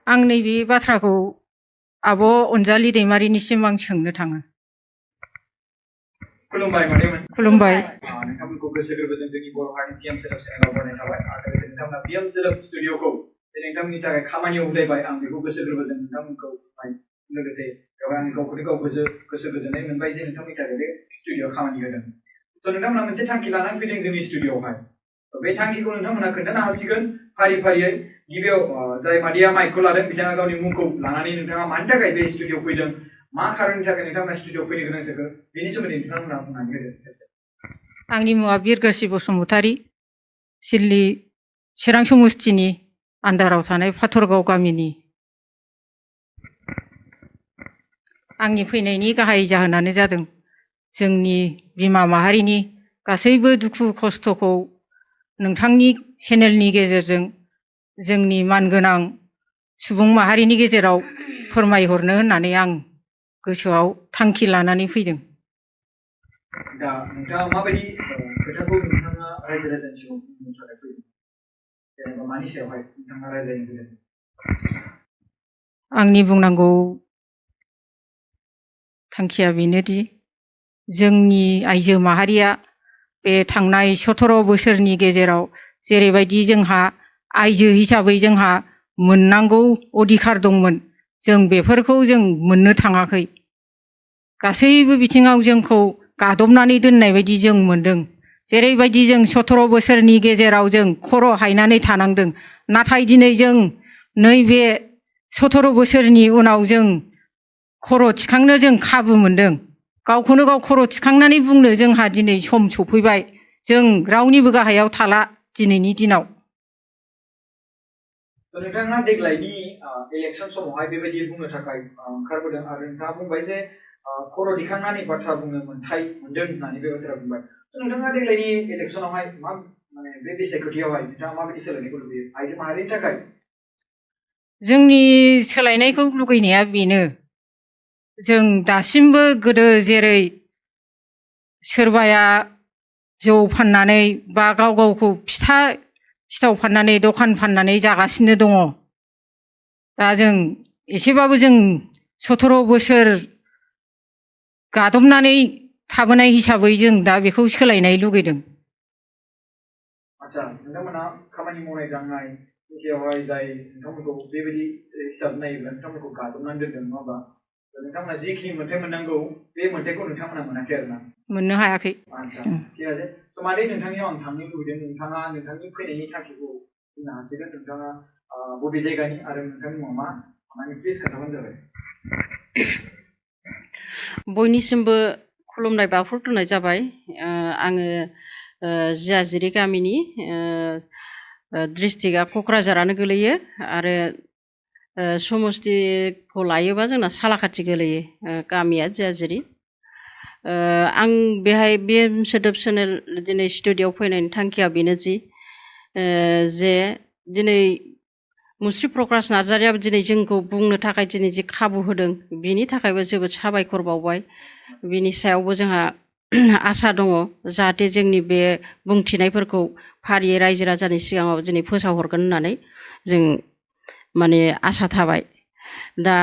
आं नैबे बाथ्राखौ आब' अनजालि दैमारिनिसिम आं सोंनो थाङो। खुलुमबाय मादैमोन। खुलुमबाय। नोंथांमोनखौ गोसो गोरबोजों जोंनि बर' हारिनि पिएम सोदोब चेनेलाव बरायनाय थाबाय आरो नोंथांमोना पिएम सोदोब स्टुडिअखौ नोंथांमोननि थाखाय खामानियाव उदायबाय आं बेखौ गोसो गोरबोजों नोंथांमोनखौ लोगोसे बेवहाय आं गावखौनो गाव गोसो गोजोननाय मोनबाय जे नोंथांमोननि थाखाय बे स्टुडिअ खामानि होदों। स' नोंथांमोना मोनसे थांखि लानानै फैदों जोंनि स्टुडिअआवहाय। बे थांखिखौ नोंथांमोना खोन्थानो हासिगोन फारि फारियै। गिबियाव जाय मादैया माइकखौ लादों बिथाङा गावनि मुंखौ लानानै नोंथाङा मानि थाखाय बे स्टुडिअआव फैदों, मा खारननि थाखाय नोंथांमोना स्टुडिअआव फैनो गोनां जाखो, बेनि सोमोन्दै नोंथांमोना बुंनानै होदो। आंनि मुङा बिरगोस्रि बसुमतारी, सिडली चिरां समस्तिनि आन्दाराव थानाय फाथरगाव गामिनि। आंनि फैनायनि गाहाय जाहोनानो जादों जोंनि बिमा माहारिनि गासैबो दुखु खस्थ'खौ नोंथांनि चेनेलनि गेजेरजों जोंनि मानगोनां सुबुं माहारिनि गेजेराव फोरमायहरनो होननानै आं गोसोआव थांखि लानानै फैदों। दा नोंथाङा माबायदि खोथाखौ नोंथाङा रायजो राजानि सिगाङाव बुंनो थाखाय फैदों, जेनेबा मानि सायावहाय नोंथाङा रायज्लायनो फैदों? आंनि बुंनांगौ थांखिया बेनोदि जोंनि आइजो माहारिया बे थांनाय 17 बोसोरनि गेजेराव जेरैबायदि जोंहा आइजो हिसाबै जोंहा मोननांगौ अधिकार दंमोन, जों बेफोरखौ जों मोननो थाङाखै। गासैबो बिथिङाव जोंखौ गादबनानै दोननाय बायदि जों मोनदों। जेरैबायदि जों 17 बोसोरनि गेजेराव जों खर' हायनानै थानांदों, नाथाय दिनै जों नैबे 17 बोसोरनि उनाव जों खर' थिखांनो जों खाबु मोनदों। गावखौनो गाव खर' थिखांनानै बुंनो जोंहा दिनै सम सफैबाय। जों रावनिबो गाहायाव थाला दिनैनि दिनाव। नोंथाङा देग्लायनि इलेक्सन समावहाय बेबायदि बुंनो थाखाय ओंखारबोदों आरो नोंथाङा बुंबाय जे खर' दिखांनानै बाथ्रा बुंनो मोन्थाय मोनदों होननानै बे बाथ्रा बुंबाय। नोंथाङा देग्लायनि इलेक्सनावहाय मा बे बिसायख'थियावहाय नोंथाङा माबायदि सोलायनायखौ लुबैयो आइजो माहारिनि थाखाय? जोंनि सोलायनायखौ लुगैनाया बेनो, जों दासिमबो गोदो जेरै सोरबाया जौ फाननानै बा गाव गावखौ फिथा सिथाव फाननानै दखान फाननानै जागासिनो दङ। दा जों एसेबाबो जों 17 बोसोर गादबनानै थाबोनाय हिसाबै जों दा बेखौ सोलायनाय लुगैदों। आচ্ছা, नोंथांमोना खामानि मावनाय दांनाय सायावहाय जाय नोंथांमोनखौ बेबायदि हिसाब नायोब्ला नोंथांमोनखौ गादबनानै दोनदों, नङा होमबा? नोंथांमोना जिखिनि मोन्थाय मोननांगौ बे मोन्थायखौ नोंथांमोना मोनाखै आरोना? मोननो हायाखै। आচ্ছা, ठीक আছে। थ' मादै नोंथांनियाव आं थांनो लुबैदों, नोंथाङा नोंथांनि फैनायनि थांखिखौ बुंनो हासिगोन। नोंथाङा बबे जायगानि आरो नोंथांनि मुङा मा? माने प्लिज खोन्थाबानो जाबाय। बयनिसिमबो खुलुमनाय बावहरग्रोनाय जाबाय। आङो जियाजिरि गामिनि, डिस्ट्रिक्टआ क'क्राझारानो गोलैयो आरो समस्तिखौ लायोबा जोंना सालाकाथि गोलैयो, गामिया जियाजिरि। आं बेहाय बे सोदोब चेनेल दिनै स्टुडिअआव फैनायनि थांखिया बेनोदि जे दिनै मुस्रि प्रकाश नार्जारिया दिनै जोंखौ बुंनो थाखाय दिनै जि खाबु होदों, बिनि थाखायबो जोबोद साबायखर बावबाय। बिनि सायावबो जोंहा आसा दङ जाहाथे जोंनि बे बुंथिनायफोरखौ फारियै रायजो राजानि सिगाङाव दिनै फोसावहरगोन होननानै जों माने आसा थाबाय। दा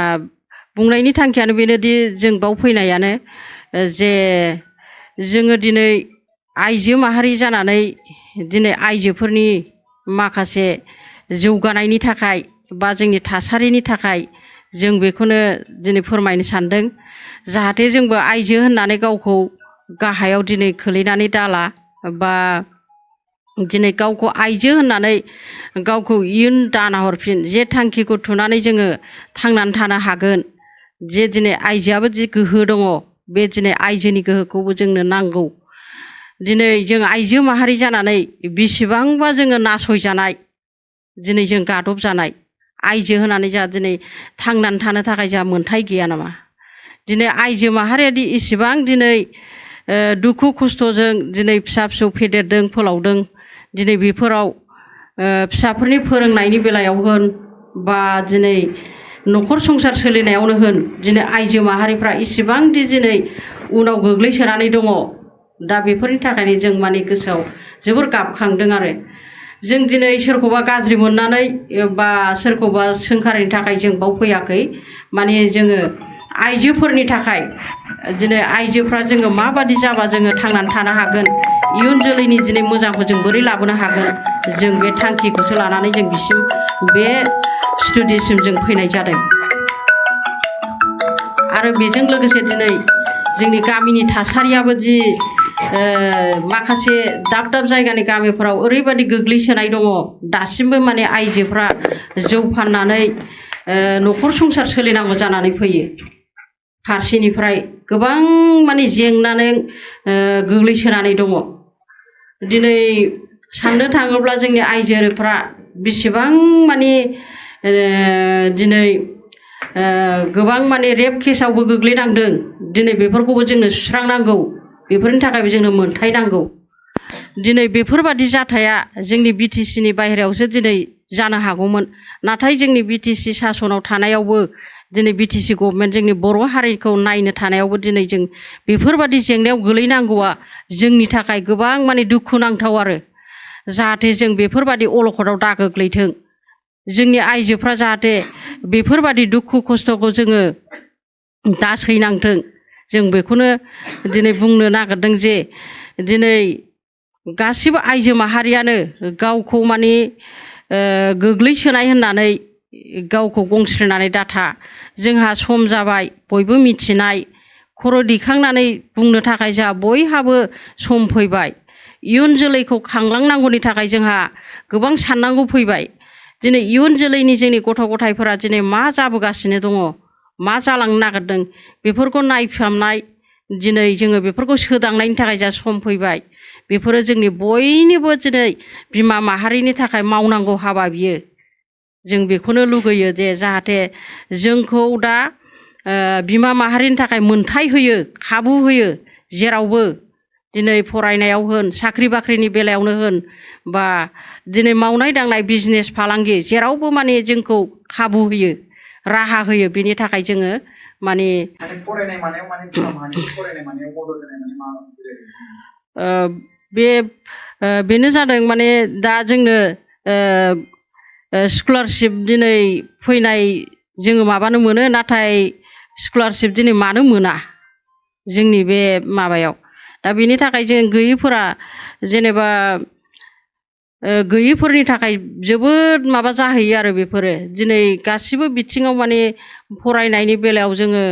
बुंनायनि थांखियानो बेनोदि जों बाव फैनायानो जे जोङो दिनै आइजो माहारि जानानै दिनै आइजोफोरनि माखासे जौगानायनि थाखाय बा जोंनि थासारिनि थाखाय जों बेखौनो दिनै फोरमायनो सानदों। जाहाथे जोंबो आइजो होननानै गावखौ गाहायाव दिनै खोलैनानै दाला, बा दिनै गावखौ आइजो होननानै गावखौ इयुन दाना हरफिन, जे थांखिखौ थुनानै जोङो थांनानै थानो हागोन, जे दिनै आइजोआबो जि गोहो दङ, बे दिनै आइजोनि गोहोखौबो जोंनो नांगौ। दिनै जों आइजो माहारि जानानै बेसेबांबा जोङो नासयजानाय, दिनै जों गादब जानाय आइजो होनानै जोंहा दिनै थांनानै थानो थाखाय जोंहा मोन्थाय गैया नामा? दिनै आइजो माहारियादि इसेबां दिनै दुखु खस्थ'जों दिनै फिसा फिसौ फेदेरदों फोलावदों, दिनै बेफोराव फिसाफोरनि फोरोंनायनि बेलायाव होन बा दिनै न'खर संसार सोलिनायावनो होन, दिनै आइजो माहारिफ्रा इसेबांदि दिनै उनाव गोग्लैसोनानै दङ। दा बेफोरनि थाखायनो जों माने गोसोआव जोबोर गाबखांदों आरो जों दिनै सोरखौबा गाज्रि मोननानै बा सोरखौबा सोंखारिनि थाखाय जों बाव फैयाखै माने जोङो आइजोफोरनि थाखाय दिनै आइजोफ्रा जोङो माबादि जाबा जोङो थांनानै थानो हागोन इयुन जोलैनि दिनै मोजांखौ जों बोरै लाबोनो हागोन जों बे थांखिखौसो लानानै जों बिसिम बे स्टुडिसिम जों फैनाय जादों आरो बेजों लोगोसे दिनै जोंनि गामिनि थासारियाबो जि माखासे दाब दाब जायगानि गामिफोराव ओरैबायदि गोग्लैसोनाय दङ दासिमबो माने आइजोफ्रा जौ फाननानै न'खर संसार सोलिनांगौ जानानै फैयो फारसेनिफ्राय गोबां माने जेंनाजों गोग्लैसोनानै दङ दिनै साननो थाङोब्ला जोंनि आइजोफ्रा बेसेबां माने दिनै गोबां माने रेप केसावबो गोग्लैनांदों दिनै बेफोरखौबो जोंनो सुस्रांनांगौ बेफोरनि थाखायबो जोंनो मोनथाय नांगौ दिनै बेफोरबादि जाथाया जोंनि बिटिसिनि बाहेरायावसो दिनै जानो हागौमोन नाथाय जोंनि बिटिसि सासनाव थानायावबो दिनै बिटिसि गभर्नमेन्ट जोंनि बर' हारिखौ नायनो थानायावबो दिनै जों बेफोरबादि जेंनायाव गोलैनांगौआ जोंनि थाखाय गोबां माने दुखु नांथाव आरो जाहाथे जों बेफोरबादि अलखदाव दा गोग्लैथों जोंनि आइजोफ्रा जाहाथे बेफोरबादि दुखु खस्थ'खौ जोङो दा सैनांथों जों बेखौनो दिनै बुंनो नागिरदों जे दिनै गासिबो आइजो माहारियानो गावखौ माने गोग्लैसोनाय होननानै गावखौ गंस्रिनानै दाथा जोंहा सम जाबाय बयबो मिथिनाय खर' दिखांनानै बुंनो थाखाय जोंहा बयहाबो सम फैबाय इयुन जोलैखौ खांलांनांगौनि थाखाय जोंहा गोबां साननांगौ फैबाय दिनै इयुन जोलैनि जोंनि गथ' गथायफोरा दिनै मा जाबोगासिनो दङ मा जालांनो नागिरदों बेफोरखौ नायफामनाय दिनै जोङो बेफोरखौ सोदांनायनि थाखाय जा सम फैबाय बेफोरो जोंनि बयनिबो दिनै बिमा माहारिनि थाखाय मावनांगौ हाबा बियो जों बेखौनो लुगैयो जे जाहाथे जोंखौ दा बिमा माहारिनि थाखाय मोनथाय होयो खाबु होयो जेरावबो दिनै फरायनायाव होन साख्रि बाख्रिनि बेलायावनो होन बा दिनै मावनाय दांनाय बिजनेस फालांगि जेरावबो माने जोंखौ खाबु होयो राहा होयो बेनि थाखाय जोङो माने फरायनाय मानायाव माने बिमा माहारिनि फरायनाय मानायाव मदद होनाय माने मा बेनो जादों माने दा जोंनो स्कलारशिप दिनै फैनाय जोङो माबानो मोनो नाथाय स्कलारशिप दिनै मानो मोना जोंनि बे माबायाव दा बेनि थाखाय जों गैयैफोरा जेनेबा गैयैफोरनि थाखाय जोबोद माबा जाहैयो आरो बेफोरो दिनै गासिबो बिथिङाव माने फरायनायनि बेलायाव जोङो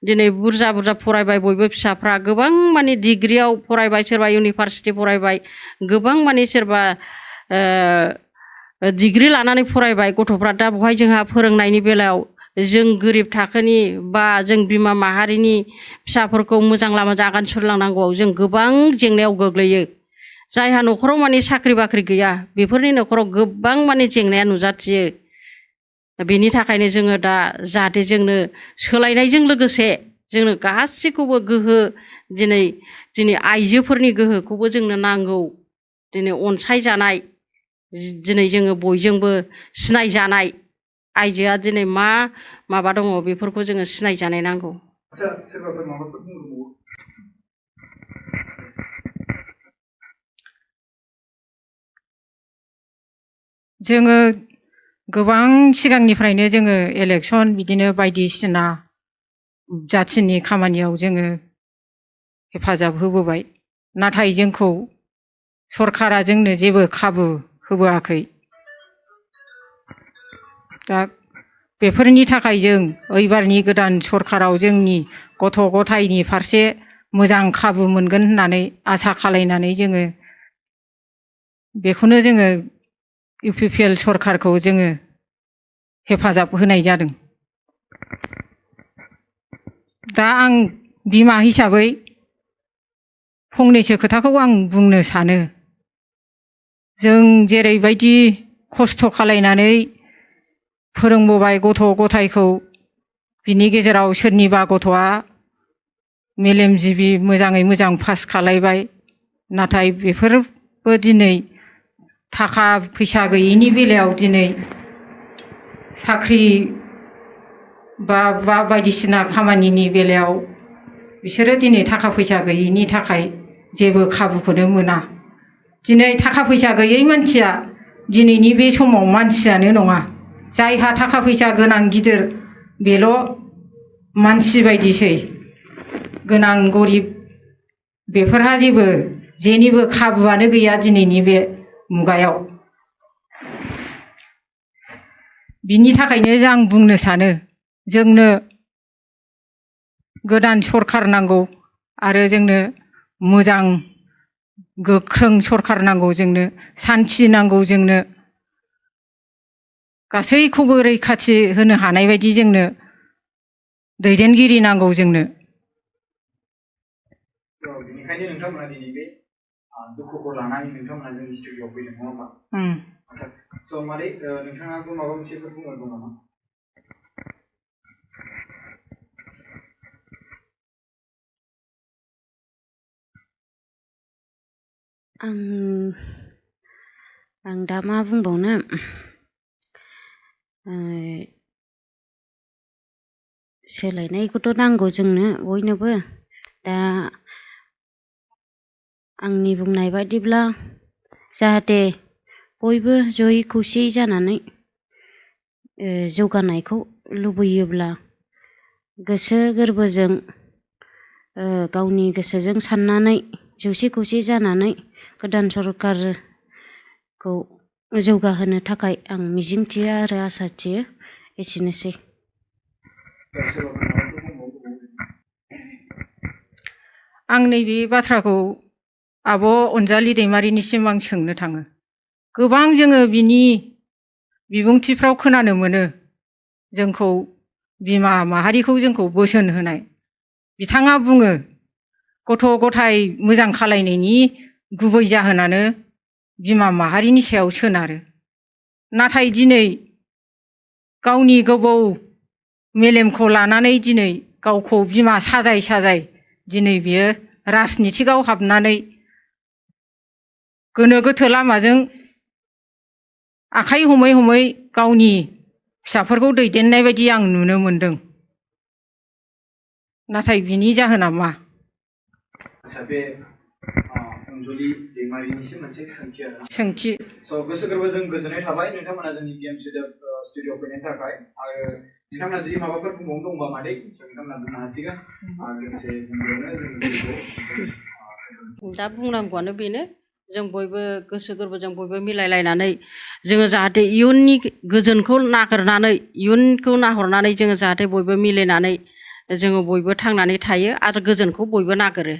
दिनै बुरजा बुरजा फरायबाय बयबो फिसाफ्रा गोबां माने डिग्रियाव फरायबाय सोरबा इउनिभारसिटि फरायबाय गोबां माने सोरबा डिग्रि लानानै फरायबाय गथ'फ्रा दा बेवहाय जोंहा फोरोंनायनि बेलायाव जों गोरिब थाखोनि बा जों बिमा माहारिनि फिसाफोरखौ मोजां लामाजों आगान सुरलांनांगौआव जों गोबां जेंनायाव गोग्लैयो जायहा न'खराव माने साख्रि बाख्रि गैया बेफोरनि न'खराव गोबां माने जेंनाया नुजाथियो बेनि थाखायनो जोङो दा जाहाथे जोंनो सोलायनायजों लोगोसे जोंनो गासैखौबो गोहो दिनै आइजोफोरनि गोहोखौबो जोंनो नांगौ दिनै अनसायजानाय दिनै जोङो बयजोंबो सिनायजानाय आइजोआ दिनै मा माबा दङ बेफोरखौ जोङो सिनायजानाय नांगौ सोरबाफोर माबाफोर बुंबावो जोङो गोबां सिगांनिफ्रायनो जोङो इलेक्सन बिदिनो बायदिसिना जाथिनि खामानियाव जोङो हेफाजाब होबोबाय नाथाय जोंखौ सरकारा जोंनो जेबो खाबु होबोआखै दा बेफोरनि थाखाय जों ओइबारनि गोदान सरकाराव जोंनि गथ' गथायनि फारसे मोजां खाबु मोनगोन होननानै आसा खालायनानै जोङो बेखौनो जोङो UPPL सरकारखौ जोङो हेफाजाब होनाय जादों दा आं बिमा हिसाबै फंनैसो खोथाखौ आं बुंनो सानो जों जेरैबायदि खस्थ' खालायनानै फोरोंबोबाय गथ' गथायखौ बिनि गेजेराव सोरनिबा गथ'आ मेलेमजिबि मोजाङै मोजां पास खालायबाय नाथाय बेफोरबो दिनै थाखा फैसा गैयैनि बेलायाव दिनै साख्रि बा बायदिसिना खामानिनि बेलायाव बिसोरो दिनै थाखा फैसा गैयैनि थाखाय जेबो खाबुखौनो मोना दिनै थाखा फैसा गैयै मानसिया दिनैनि बे समाव मानसियानो नङा। जायहा थाखा फैसा गोनां गिदिर बेल' मानसि बायदिसै। गोनां गरिब बेफोरहा जेनिबो खाबुआनो गैया दिनैनि बे मुगायाव। बिनि थाखायनो आं बुंनो सानो जोंनो गोदान सरखार नांगौ आरो जोंनो मोजां गोख्रों सरखार नांगौ, जोंनो सान्थि नांगौ, जोंनो गासैखौबो रैखाथि होनो हानाय बायदि जोंनो दैदेनगिरि नांगौ जोंनो। बेनिखायनो नोंथांमोना दिनै बे दुखुखौ लानानै नोंथांमोना जोंनि स्टुडिय'आव फैदों नङा होमबा? स' मादै नोंथाङाबो माबा मोनसेफोर बुंनो दं नामा? आं दा मा बुंबावनो, सोलायनायखौथ' नांगौ जोंनो बयनोबो। दा आंनि बुंनाय बायदिब्ला जाहाथे बयबो जयै खौसेयै जानानै जौगानायखौ लुबैयोब्ला गोसो गोरबोजों गावनि गोसोजों साननानै जौसे खौसे जानानै गोदान सरकारखौ जौगाहोनो थाखाय आं मिजिंथियो आरो आसा थियो। एसेनोसै। आं नैबे बाथ्राखौ आब' अनजालि दैमारिनिसिम आं सोंनो थाङो। गोबां जोङो बिनि बिबुंथिफ्राव खोनानो मोनो जोंखौ बिमा माहारिखौ जोंखौ बोसोन होनाय। बिथाङा बुङो गथ' गथाय मोजां खालायनायनि गुबै जाहोनानो बिमा माहारिनि सायाव सोनारो। नाथाय दिनै गावनि गोबौ मेलेमखौ लानानै दिनै गावखौ बिमा साजाय साजाय दिनै बियो राजनितिकआव हाबनानै गोनो गोथो लामाजों आखाइ हमै हमै गावनि फिसाफोरखौ दैदेननाय बायदि आं नुनो मोनदों। नाथाय बिनि जाहोना मा? आच्छा, बे अनजलि दैमारिनिसिम मोनसे सोंथि आरो सोंथि। स' गोसो गोरबोजों गोजोननाय थाबाय नोंथांमोना जोंनि पिएम सोदोब स्टुडिय'आव फैनायनि थाखाय। आरो नोंथांमोना जुदि माबाफोर बुंबावनो दंबा मादै नोंथांमोना बुंनो हासिगोन। आरो लोगोसे दा बुंनांगौआनो बेनो, जों बयबो गोसो गोरबोजों बयबो मिलायलायनानै जोङो जाहाथे इयुननि गोजोनखौ नागिरनानै इयुनखौ नाहरनानै जोङो जाहाथे बयबो मिलायनानै जोङो बयबो थांनानै थायो आरो गोजोनखौ बयबो नागिरो।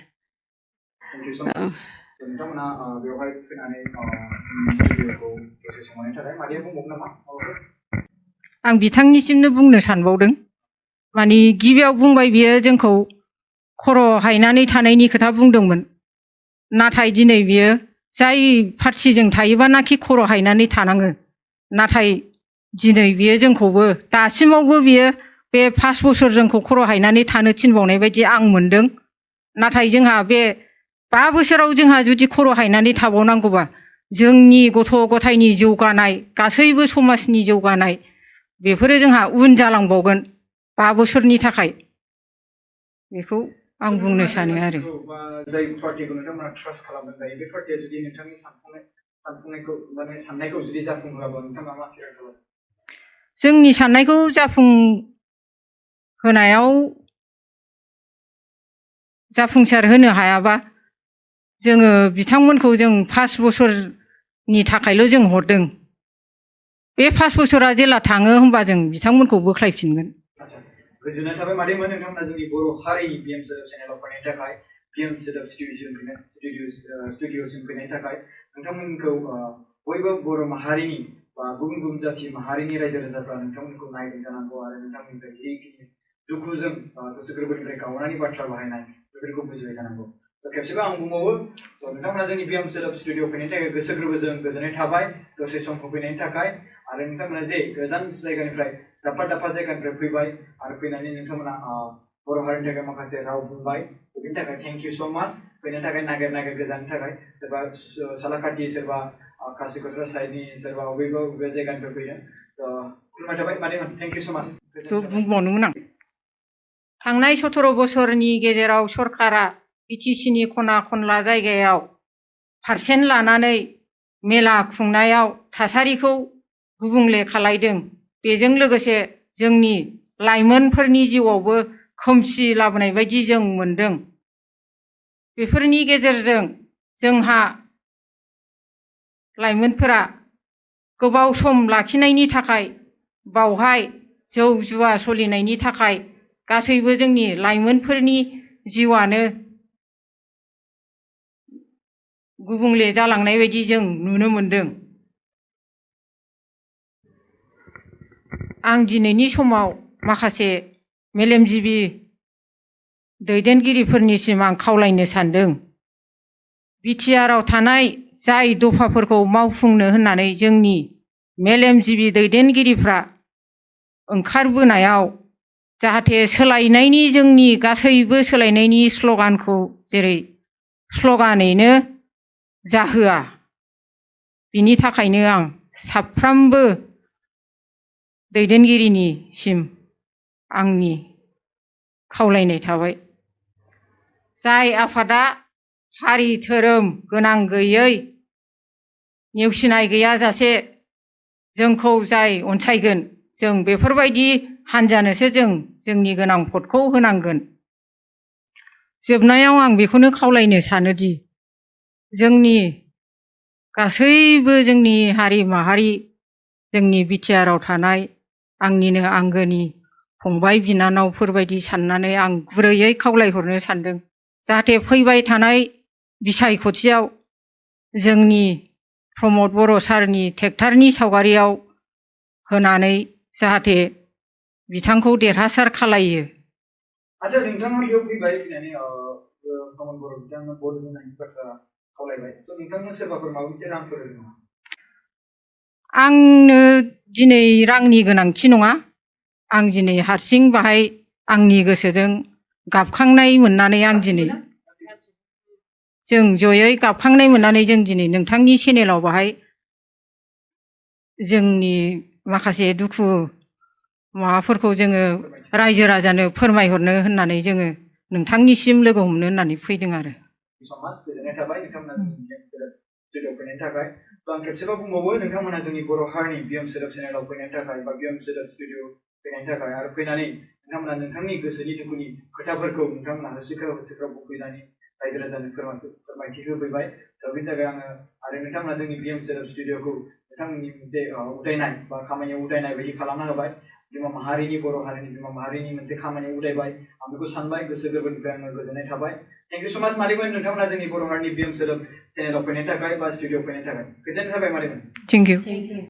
नोंथांमोना बेवहाय फैनानै स्टुडिय'खौ दसे समायनि थाखाय मादैया बुंबावनो नामा? आं बिथांनिसिमनो बुंनो सानबावदों। माने गिबियाव बुंबाय बियो जोंखौ खर' हायनानै थानायनि खोथा बुंदोंमोन। नाथाय दिनै बियो जाय पार्टिजों थायोबानाखि खर' हायनानै थानाङो, नाथाय दिनै बियो जोंखौबो दासिमावबो बियो बे 5 बोसोर जोंखौ खर' हायनानै थानो थिनबावनाय बायदि आं मोनदों। नाथाय जोंहा बे 5 बोसोराव जोंहा जुदि खर' हायनानै थाबावनांगौबा जोंनि गथ' गथायनि जौगानाय, गासैबो समाजनि जौगानाय बेफोरो जोंहा उन जालांबावगोन 5 बोसोरनि थाखाय। बेखौ आं बुंनो सानो आरो। जाय पार्टिखौ नोंथांमोना ट्रास्ट खालामदों दायो, बे पार्टिया जुदि नोंथांनि सानफुंनायखौ माने साननायखौ जुदि जाफुंहोआबा नोंथाङा मा थिरांथा लागोन? जोंनि साननायखौ जाफुंसार होनो हायाबा जोङो बिथांमोनखौ जों 5 बोसोरनि थाखायल' जों हरदों। बे 5 बोसोरा जेला थाङो होमबा जों बिथांमोनखौ बोख्लायफिनगोन। गोजोननाय थाबाय मादैमोन नोंथांमोना जोंनि बर' हारिनि पिएम सोदोब चेनेलाव फैनायनि थाखाय, पिएम सोदोब स्टुडिय'सिम फैनायनि थाखाय। नोंथांमोनखौ बयबो बर' माहारिनि बा गुबुन गुबुन जाथि माहारिनि रायजो राजाफ्रा नोंथांमोनखौ नायदों जानांगौ आरो नोंथांमोननिफ्राय जिखिनि दुखुजों गोसो गोरबोनिफ्राय गावनानै बाथ्रा बाहायनाय बेफोरखौ बुजिबाय जानांगौ। खेबसेबो आं बुंबावो, नोंथांमोना जोंनि पिएम सोदोब स्टुडिय'आव फैनायनि थाखाय गोसो गोरबोजों गोजोननाय थाबाय दसे सम होफैनायनि थाखाय। आरो नोंथांमोना जे गोजान जायगानिफ्राय दाबफा दाबफा जायगानिफ्राय फैबाय आरो फैनानै नोंथांमोना बर' हारिनि थाखाय माखासे राव बुंबाय, बेनि थाखाय थेंक इउ स' माच। फैनो थाखाय नागिर गोजाननि थाखाय, सोरबा सालाकाटि, सोरबा कासिकत्रा साइडनि, सोरबा बबेबा जायगानिफ्राय फैदों। खुलुमनाय थाबाय मादैमोन, थेंक इउ स' माच। बुंबावनोमोन आं। थांनाय 17 बोसोरनि गेजेराव सरकारा बिटिसिनि खना खनला जायगायाव पारसेन्ट लानानै मेला खुंनायाव थासारिखौ गुबुंले खालायदों। बेजों लोगोसे जोंनि लाइमोनफोरनि जिउआवबो खोमसि लाबोनाय बायदि जों मोनदों। बेफोरनि गेजेरजों जोंहा लाइमोनफोरा गोबाव सम लाखिनायनि थाखाय बावहाय जौ जुवा सोलिनायनि थाखाय गासैबो जोंनि लाइमोनफोरनि जिउआनो गुबुंले जालांनाय बायदि जों नुनो मोनदों। आं दिनैनि समाव माखासे मेलेमजिबि दैदेनगिरिफोरनिसिम आं खावलायनो सानदों। बिटिआरआव थानाय जाय दफाफोरखौ मावफुंनो होननानै जोंनि मेलेमजिबि दैदेनगिरिफ्रा ओंखारबोनायाव जाहाथे सोलायनायनि जोंनि गासैबो सोलायनायनि स्ल'गानखौ जेरै स्ल'गानैनो जाहोआ। बिनि थाखायनो आं साफ्रोमबो दैदेनगिरिनिसिम आंनि खावलायनाय थाबाय। जाय आफादा हारि धोरोम गोनां गैयै नेवसिनाय गैयाजासे जोंखौ जाय अनसायगोन जों बेफोरबायदि हान्जानोसो जों जोंनि गोनां भटखौ होनांगोन। जोबनायाव आं बेखौनो खावलायनो सानोदि जोंनि गासैबो जोंनि हारि माहारि जोंनि बिटिआरआव थानाय आंनिनो आंगोनि फंबाय बिनानावफोरबायदि साननानै आं गुरैयै खावलायहरनो सानदों। जाहाथे फैबाय थानाय बिसायख'थियाव जोंनि प्रमद बर' सारनि ट्रेक्टरनि सावगारियाव होनानै जाहाथे बिथांखौ देरहासार खालायो। आच्छा नोंथाङा बेयाव फैबाय फैनानै प्रमद बर' बिथांनो भट होनायनि बाथ्रा खावलायबाय। नोंथांनो सोरबाफोर माबा मोनसे रांफोर होदों नामा? आंनो दिनै रांनि गोनांथि नङा। आं दिनै हारसिं बाहाय आंनि गोसोजों गाबखांनाय मोननानै आं दिनै जों जयै गाबखांनाय मोननानै जों दिनै नोंथांनि चेनेलाव बाहाय जोंनि माखासे दुखु माबाफोरखौ जोङो रायजो राजानो फोरमायहरनो होननानै जोङो नोंथांनिसिम लोगो हमनो होननानै फैदों आरो। गोजोननाय थाबाय नोंथांमोना स्टुडिअ'आव फैनायनि थाखाय। आं खेबसेबाव बुंबावो नोंथांमोना जोंनि बर' हारिनि बिएम सोदोब चेनेलाव फैनायनि थाखाय बा बिएम सोदोब स्टुडिअ फैनायनि थाखाय आरो फैनानै नोंथांमोना नोंथांनि गोसोनि दुखुनि खोथाफोरखौ नोंथांमोना हस्पिटालाव फैनानै रायजो राजानो फोरमायथि होफैबाय। बेनि थाखाय आङो आरो नोंथांमोना जोंनि बिएम सोदोब स्टुडिअ'खौ नोंथांमोननि मोनसे उदायनाय बा खामानियाव उदायनाय बायदि खालामना होबाय। बिमा माहारिनि बर' हारिनि बिमा माहारिनि मोनसे खामानियाव उदायबाय। आं बेखौ सानबाय गोसो गोरबोनिफ्राय आङो गोजोननाय थाबाय। थेंक इउ स' माच मादैमोन नोंथांमोना जोंनि बर' हारिनि बिएम सोदोब चेनेलाव फैनायनि थाखाय बा स्टुडिअ'आव फैनायनि थाखाय गोजोननाय थाबाय मादैमोन। Thank you.